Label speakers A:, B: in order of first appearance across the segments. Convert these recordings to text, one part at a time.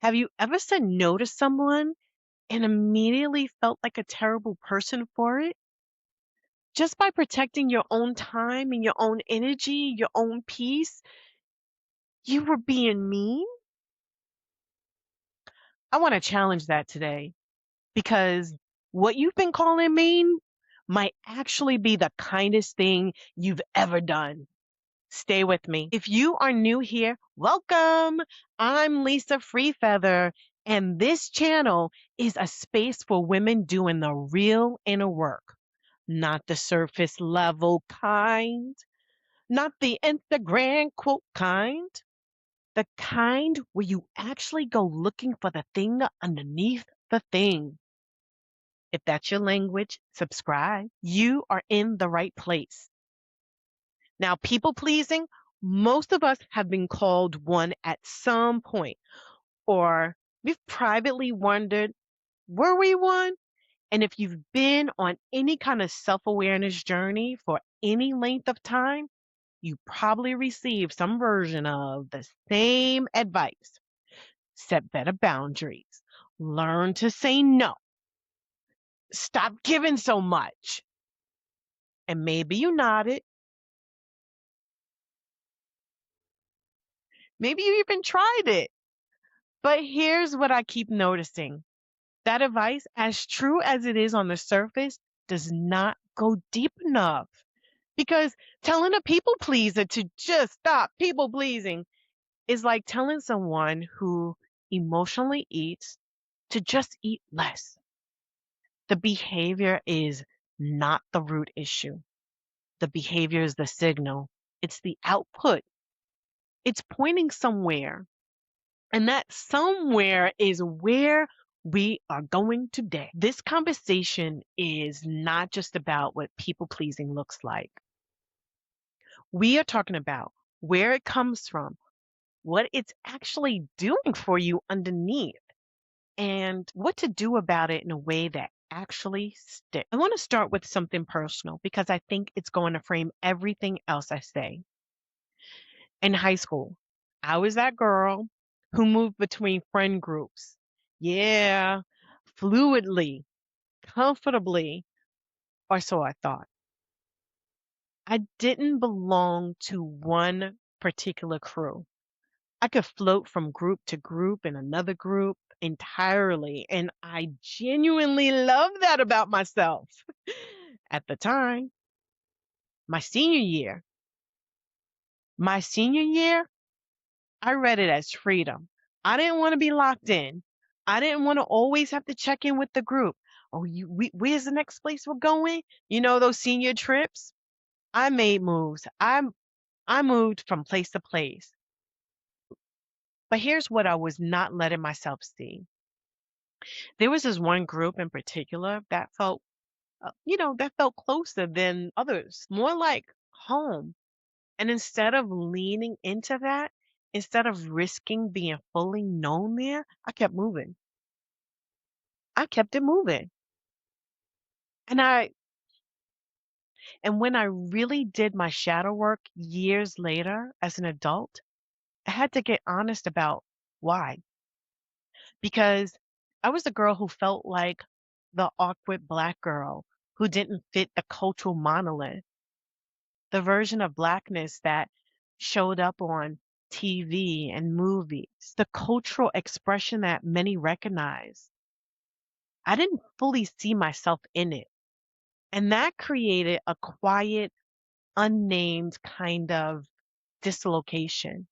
A: Have you ever said no to someone and immediately felt like a terrible person for it? Just by protecting your own time and your own energy, your own peace, you were being mean? I want to challenge that today because what you've been calling mean might actually be the kindest thing you've ever done. Stay with me. If you are new here, welcome. I'm Lisa Freefeather, and this channel is a space for women doing the real inner work, not the surface level kind, not the Instagram quote kind, the kind where you actually go looking for the thing underneath the thing. If that's your language, subscribe. You are in the right place. Now, people pleasing, most of us have been called one at some point, or we've privately wondered, were we one? And if you've been on any kind of self awareness journey for any length of time, you probably received some version of the same advice. Set better boundaries, learn to say no, stop giving so much. And maybe you nodded, maybe you even tried it. But here's what I keep noticing. That advice, as true as it is on the surface, does not go deep enough. Because telling a people pleaser to just stop people pleasing is like telling someone who emotionally eats to just eat less. The behavior is not the root issue. The behavior is the signal, it's the output. It's pointing somewhere. And that somewhere is where we are going today. This conversation is not just about what people pleasing looks like. We are talking about where it comes from, what it's actually doing for you underneath, and what to do about it in a way that actually sticks. I want to start with something personal because I think it's going to frame everything else I say. In high school, I was that girl who moved between friend groups. Yeah, fluidly, comfortably, or so I thought. I didn't belong to one particular crew. I could float from group to group and another group entirely, and I genuinely love that about myself. At the time, my senior year, my senior year, I read it as freedom. I didn't want to be locked in. I didn't want to always have to check in with the group. Oh, where's the next place we're going? You know, those senior trips? I made moves. I moved from place to place. But here's what I was not letting myself see. There was this one group in particular that felt, that felt closer than others, more like home. And instead of leaning into that, instead of risking being fully known there, I kept moving. I kept it moving. And when I really did my shadow work years later as an adult, I had to get honest about why. Because I was a girl who felt like the awkward black girl who didn't fit the cultural monolith, the version of blackness that showed up on TV and movies, the cultural expression that many recognize. I didn't fully see myself in it. And that created a quiet, unnamed kind of dislocation.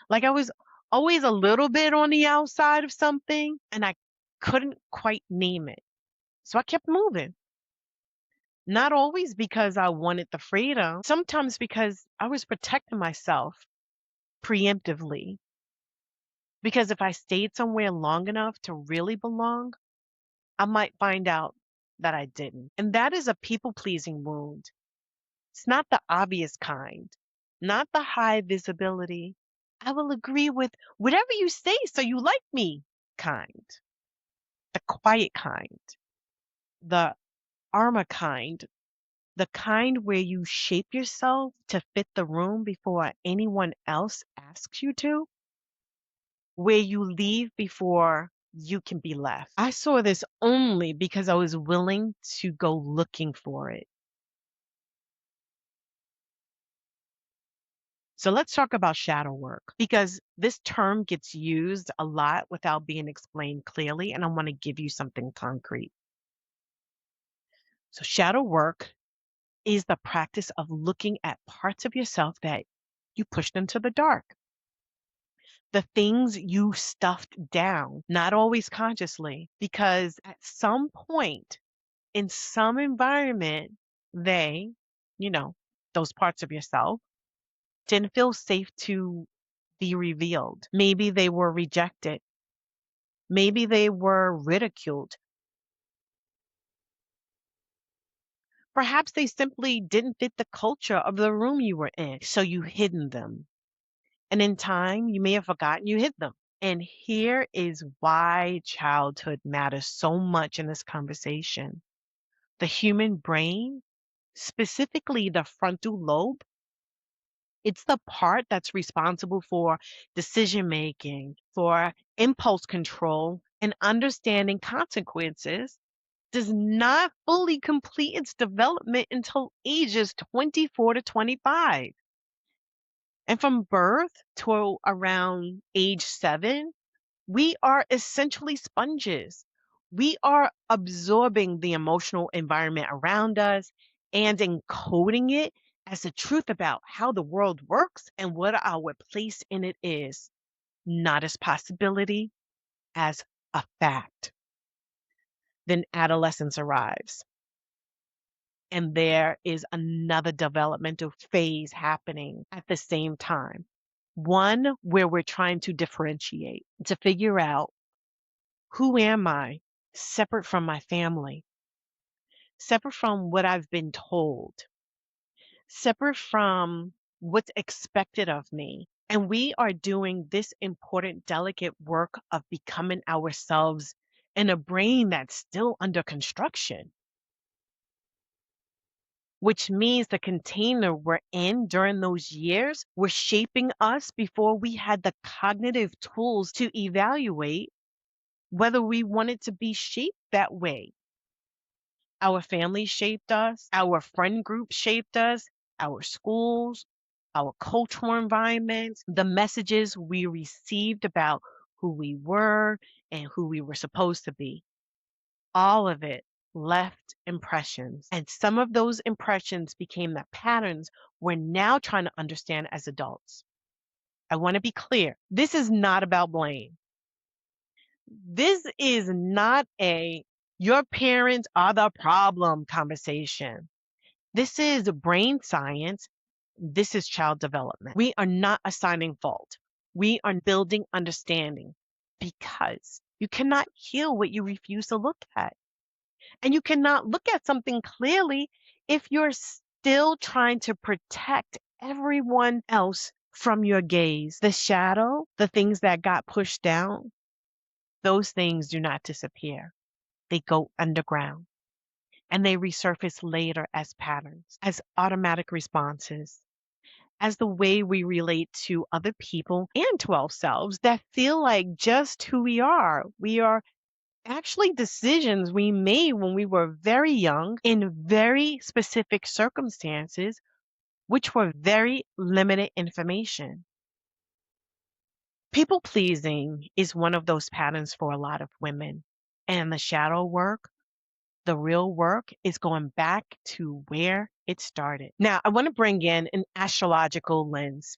A: Like I was always a little bit on the outside of something and I couldn't quite name it. So I kept moving. Not always because I wanted the freedom, sometimes because I was protecting myself preemptively. Because if I stayed somewhere long enough to really belong, I might find out that I didn't. And that is a people pleasing wound. It's not the obvious kind, not the high visibility. I will agree with whatever you say so you like me kind, the quiet kind, the armor kind, the kind where you shape yourself to fit the room before anyone else asks you to. where you leave before you can be left. I saw this only because I was willing to go looking for it. So let's talk about shadow work because this term gets used a lot without being explained clearly, and I want to give you something concrete. So, shadow work is the practice of looking at parts of yourself that you pushed into the dark, the things you stuffed down, not always consciously, because at some point in some environment, they, you know, those parts of yourself didn't feel safe to be revealed. Maybe they were rejected. Maybe they were ridiculed. Perhaps they simply didn't fit the culture of the room you were in, so you hidden them. And in time, you may have forgotten you hid them. And here is why childhood matters so much in this conversation. The human brain, specifically the frontal lobe, it's the part that's responsible for decision making, for impulse control, and understanding consequences, does not fully complete its development until ages 24 to 25. And from birth to around age 7, we are essentially sponges. We are absorbing the emotional environment around us and encoding it as the truth about how the world works and what our place in it is, not as possibility, as a fact. Then adolescence arrives, and there is another developmental phase happening at the same time. One where we're trying to differentiate, to figure out, who am I separate from my family, separate from what I've been told, separate from what's expected of me. And we are doing this important, delicate work of becoming ourselves in a brain that's still under construction, which means the container we're in during those years were shaping us before we had the cognitive tools to evaluate whether we wanted to be shaped that way. Our family shaped us, our friend group shaped us, our schools, our cultural environments, the messages we received about who we were and who we were supposed to be. All of it left impressions. And some of those impressions became the patterns we're now trying to understand as adults. I want to be clear. This is not about blame. This is not a your parents are the problem conversation. This is brain science. This is child development. We are not assigning fault. We are building understanding because you cannot heal what you refuse to look at. And you cannot look at something clearly if you're still trying to protect everyone else from your gaze. The shadow, the things that got pushed down, those things do not disappear. They go underground and they resurface later as patterns, as automatic responses, as the way we relate to other people and to ourselves that feel like just who we are. We are actually decisions we made when we were very young in very specific circumstances, which were very limited information. People pleasing is one of those patterns for a lot of women. And the shadow work, the real work, is going back to where it started. Now, I want to bring in an astrological lens.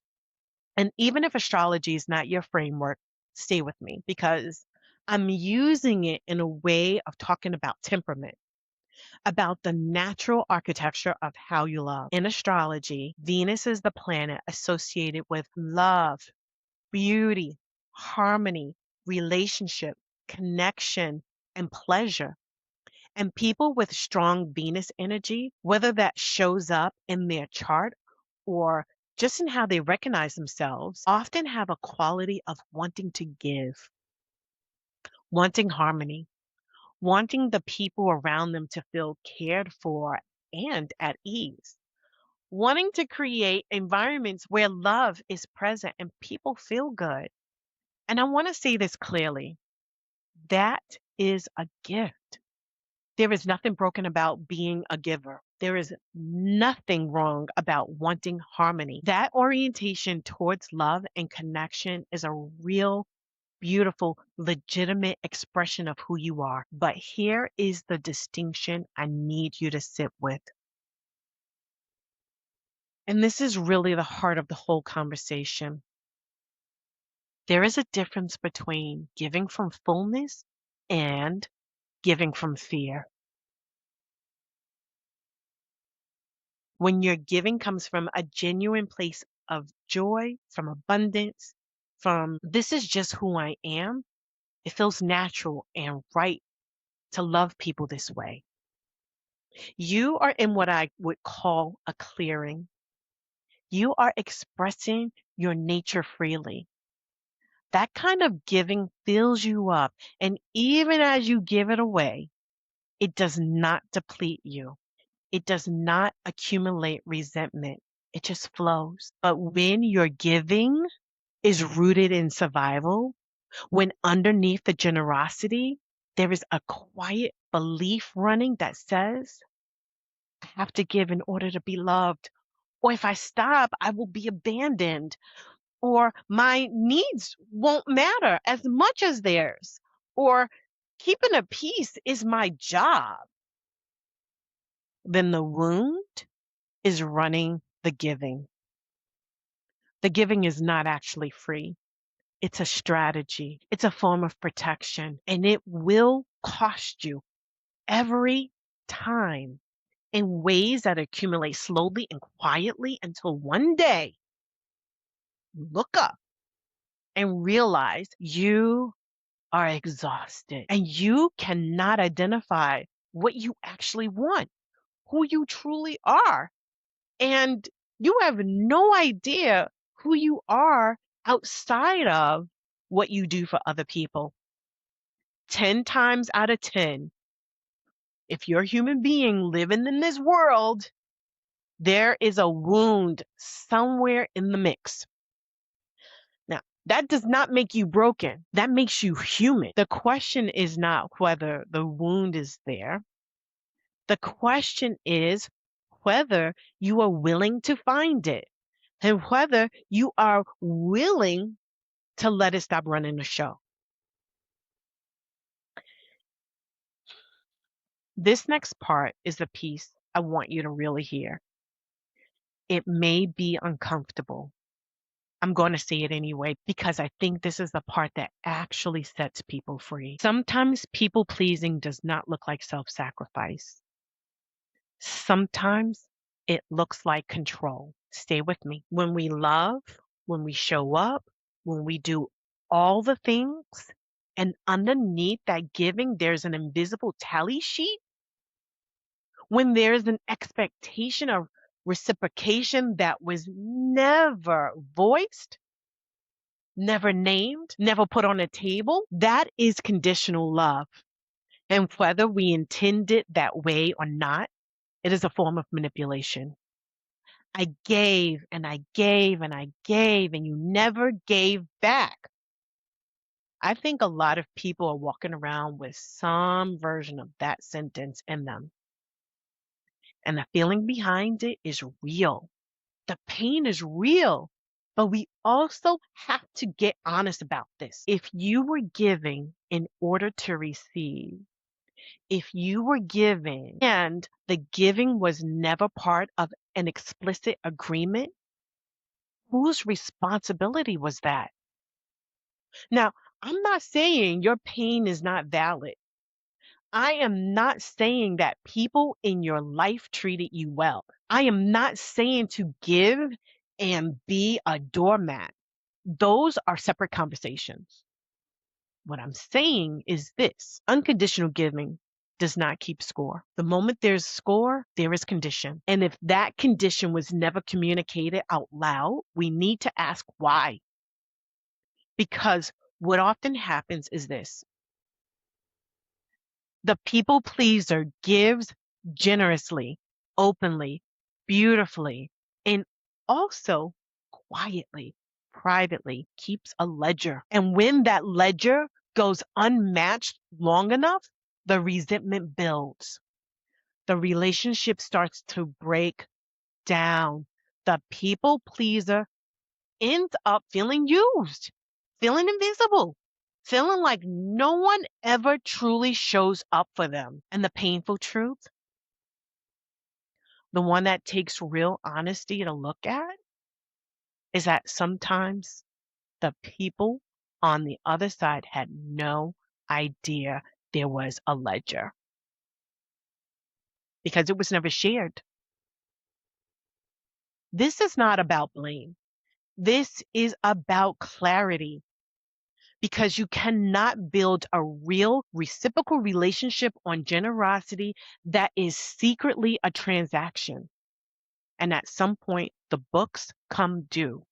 A: And even if astrology is not your framework, stay with me because I'm using it in a way of talking about temperament, about the natural architecture of how you love. In astrology, Venus is the planet associated with love, beauty, harmony, relationship, connection, and pleasure. And people with strong Venus energy, whether that shows up in their chart or just in how they recognize themselves, often have a quality of wanting to give, wanting harmony, wanting the people around them to feel cared for and at ease, wanting to create environments where love is present and people feel good. And I want to say this clearly. That is a gift. There is nothing broken about being a giver. There is nothing wrong about wanting harmony. That orientation towards love and connection is a real, beautiful, legitimate expression of who you are. But here is the distinction I need you to sit with. And this is really the heart of the whole conversation. There is a difference between giving from fullness and giving from fear. When your giving comes from a genuine place of joy, from abundance, from this is just who I am, it feels natural and right to love people this way. You are in what I would call a clearing. You are expressing your nature freely. That kind of giving fills you up. And even as you give it away, it does not deplete you. It does not accumulate resentment. It just flows. But when your giving is rooted in survival, when underneath the generosity, there is a quiet belief running that says, I have to give in order to be loved. Or if I stop, I will be abandoned. Or my needs won't matter as much as theirs. Or keeping a peace is my job. Then the wound is running the giving. The giving is not actually free. It's a strategy. It's a form of protection, and it will cost you every time in ways that accumulate slowly and quietly until one day you look up and realize you are exhausted and you cannot identify what you actually want, who you truly are. And you have no idea who you are outside of what you do for other people. 10 times out of 10, if you're a human being living in this world, there is a wound somewhere in the mix. Now, that does not make you broken. That makes you human. The question is not whether the wound is there. The question is whether you are willing to find it and whether you are willing to let it stop running the show. This next part is the piece I want you to really hear. It may be uncomfortable. I'm going to say it anyway because I think this is the part that actually sets people free. Sometimes people pleasing does not look like self sacrifice. Sometimes it looks like control. Stay with me. When we love, when we show up, when we do all the things, and underneath that giving, there's an invisible tally sheet. When there's an expectation of reciprocation that was never voiced, never named, never put on a table, that is conditional love. And whether we intend it that way or not, it is a form of manipulation. I gave and I gave and I gave, and you never gave back. I think a lot of people are walking around with some version of that sentence in them. And the feeling behind it is real. The pain is real. But we also have to get honest about this. If you were giving in order to receive, if you were giving and the giving was never part of an explicit agreement, whose responsibility was that? Now, I'm not saying your pain is not valid. I am not saying that people in your life treated you well. I am not saying to give and be a doormat. Those are separate conversations. What I'm saying is this: unconditional giving does not keep score. The moment there's score, there is condition. And if that condition was never communicated out loud, we need to ask why. Because what often happens is this: the people pleaser gives generously, openly, beautifully, and also quietly, privately keeps a ledger. And when that ledger goes unmatched long enough, the resentment builds. The relationship starts to break down. The people pleaser ends up feeling used, feeling invisible, feeling like no one ever truly shows up for them. And the painful truth, the one that takes real honesty to look at, is that sometimes the people on the other side had no idea there was a ledger because it was never shared. This is not about blame. This is about clarity because you cannot build a real reciprocal relationship on generosity that is secretly a transaction. And at some point, the books come due.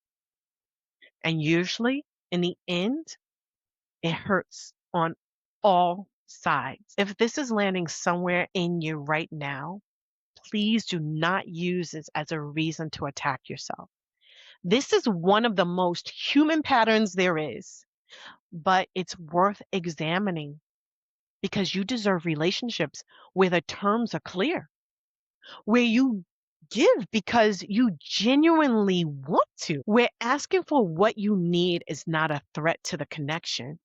A: And usually, in the end, it hurts on all sides. If this is landing somewhere in you right now, please do not use this as a reason to attack yourself. This is one of the most human patterns there is, but it's worth examining because you deserve relationships where the terms are clear, where you give because you genuinely want to, where asking for what you need is not a threat to the connection,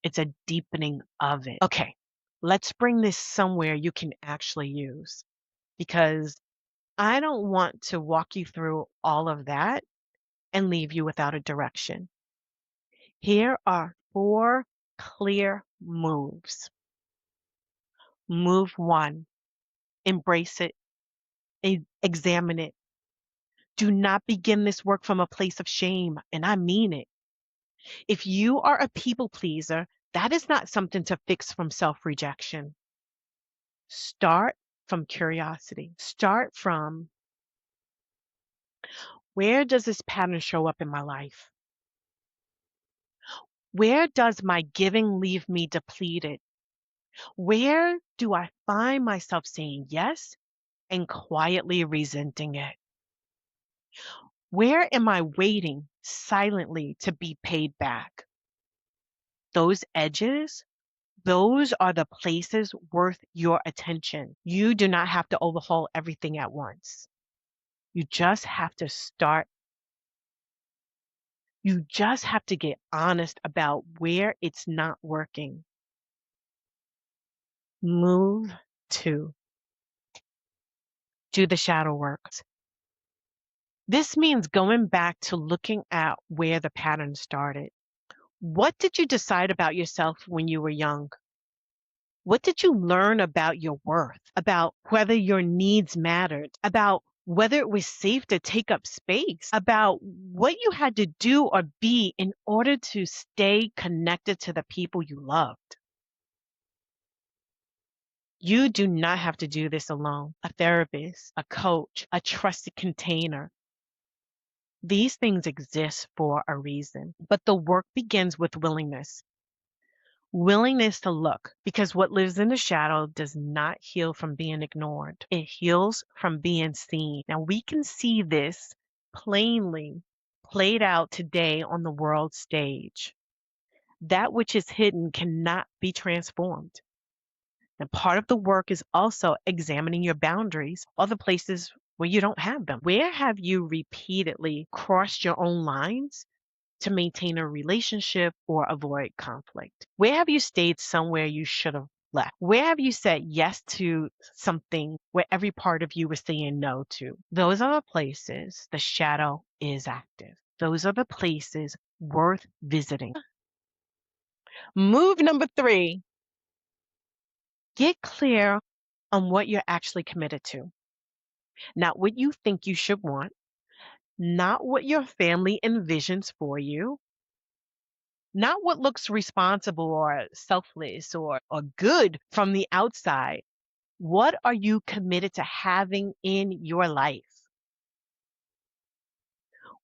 A: it's a deepening of it. Okay, let's bring this somewhere you can actually use because I don't want to walk you through all of that and leave you without a direction. Here are 4 clear moves. Move 1, embrace it, examine it. Do not begin this work from a place of shame, and I mean it. If you are a people pleaser, that is not something to fix from self-rejection. Start from curiosity. Start from, where does this pattern show up in my life? Where does my giving leave me depleted? Where do I find myself saying yes and quietly resenting it? Where am I waiting silently to be paid back? Those edges, those are the places worth your attention. You do not have to overhaul everything at once. You just have to start. You just have to get honest about where it's not working. Move 2. Do the shadow work. This means going back to looking at where the pattern started. What did you decide about yourself when you were young? What did you learn about your worth, about whether your needs mattered, about whether it was safe to take up space, about what you had to do or be in order to stay connected to the people you loved? You do not have to do this alone. A therapist, a coach, a trusted container. These things exist for a reason, but the work begins with willingness. Willingness to look, because what lives in the shadow does not heal from being ignored. It heals from being seen. Now, we can see this plainly played out today on the world stage. That which is hidden cannot be transformed. And part of the work is also examining your boundaries or the places where you don't have them. Where have you repeatedly crossed your own lines to maintain a relationship or avoid conflict? Where have you stayed somewhere you should have left? Where have you said yes to something where every part of you was saying no to? Those are the places the shadow is active. Those are the places worth visiting. Move number 3, get clear on what you're actually committed to, not what you think you should want, not what your family envisions for you, not what looks responsible or selfless or good from the outside. What are you committed to having in your life?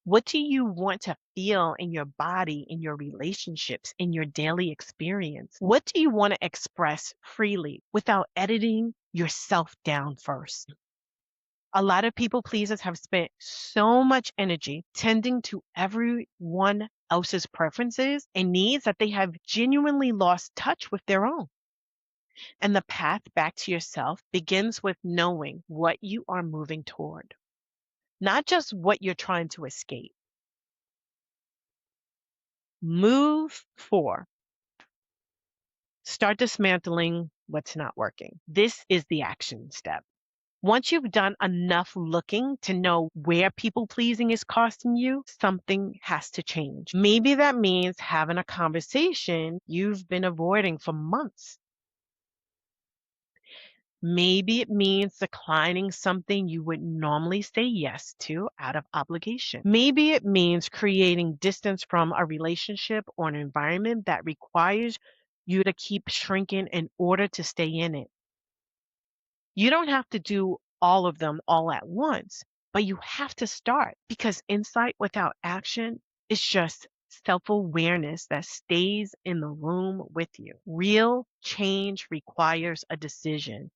A: What do you want to feel in your body, in your relationships, in your daily experience? What do you want to express freely without editing yourself down first? A lot of people pleasers have spent so much energy tending to everyone else's preferences and needs that they have genuinely lost touch with their own. And the path back to yourself begins with knowing what you are moving toward, not just what you're trying to escape. Move 4. Start dismantling what's not working. This is the action step. Once you've done enough looking to know where people pleasing is costing you, something has to change. Maybe that means having a conversation you've been avoiding for months. Maybe it means declining something you would normally say yes to out of obligation. Maybe it means creating distance from a relationship or an environment that requires you to keep shrinking in order to stay in it. You don't have to do all of them all at once, but you have to start because insight without action is just self awareness that stays in the room with you. Real change requires a decision,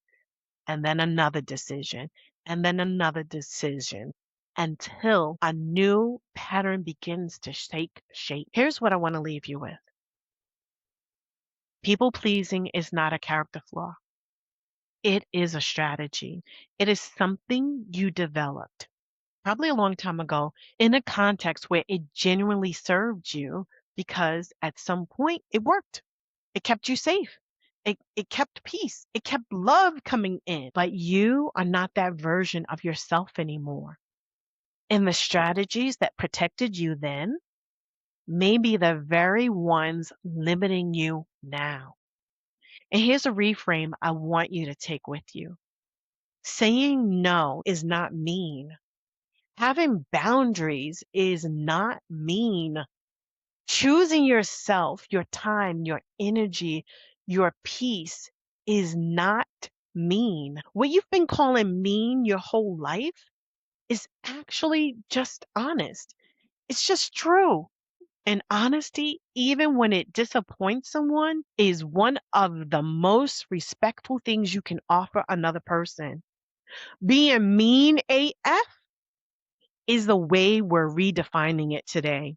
A: and then another decision, and then another decision until a new pattern begins to take shape. Here's what I want to leave you with. People pleasing is not a character flaw. It is a strategy. It is something you developed probably a long time ago in a context where it genuinely served you because at some point it worked. It kept you safe. It kept peace. It kept love coming in. But you are not that version of yourself anymore. And the strategies that protected you then may be the very ones limiting you now. And here's a reframe I want you to take with you. Saying no is not mean. Having boundaries is not mean. Choosing yourself, your time, your energy, your peace is not mean. What you've been calling mean your whole life is actually just honest. It's just true. And honesty, even when it disappoints someone, is one of the most respectful things you can offer another person. Being mean AF is the way we're redefining it today,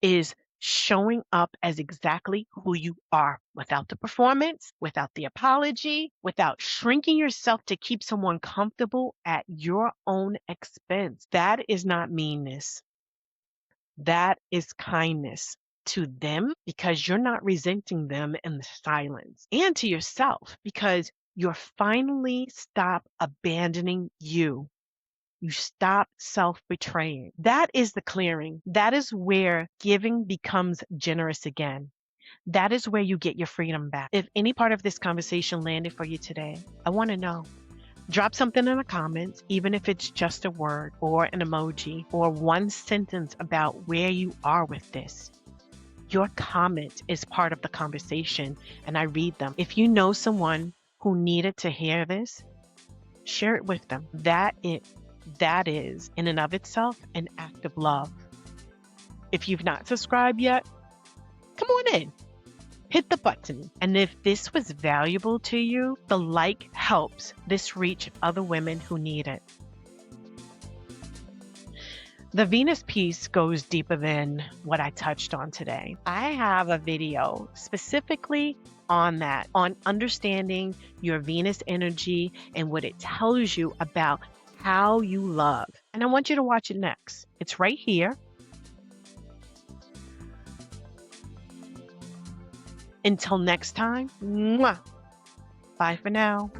A: is showing up as exactly who you are without the performance, without the apology, without shrinking yourself to keep someone comfortable at your own expense. That is not meanness. That is kindness to them because you're not resenting them in the silence, and to yourself because you're finally stop abandoning you. You stop self betraying. That is the clearing. That is where giving becomes generous again. That is where you get your freedom back. If any part of this conversation landed for you today, I want to know. Drop something in the comments, even if it's just a word or an emoji or one sentence about where you are with this. Your comment is part of the conversation and I read them. If you know someone who needed to hear this, share it with them. That is, in and of itself, an act of love. If you've not subscribed yet, come on in. Hit the button. And if this was valuable to you, the like helps this reach other women who need it. The Venus piece goes deeper than what I touched on today. I have a video specifically on that, on understanding your Venus energy and what it tells you about how you love. And I want you to watch it next. It's right here. Until next time, mwah. Bye for now.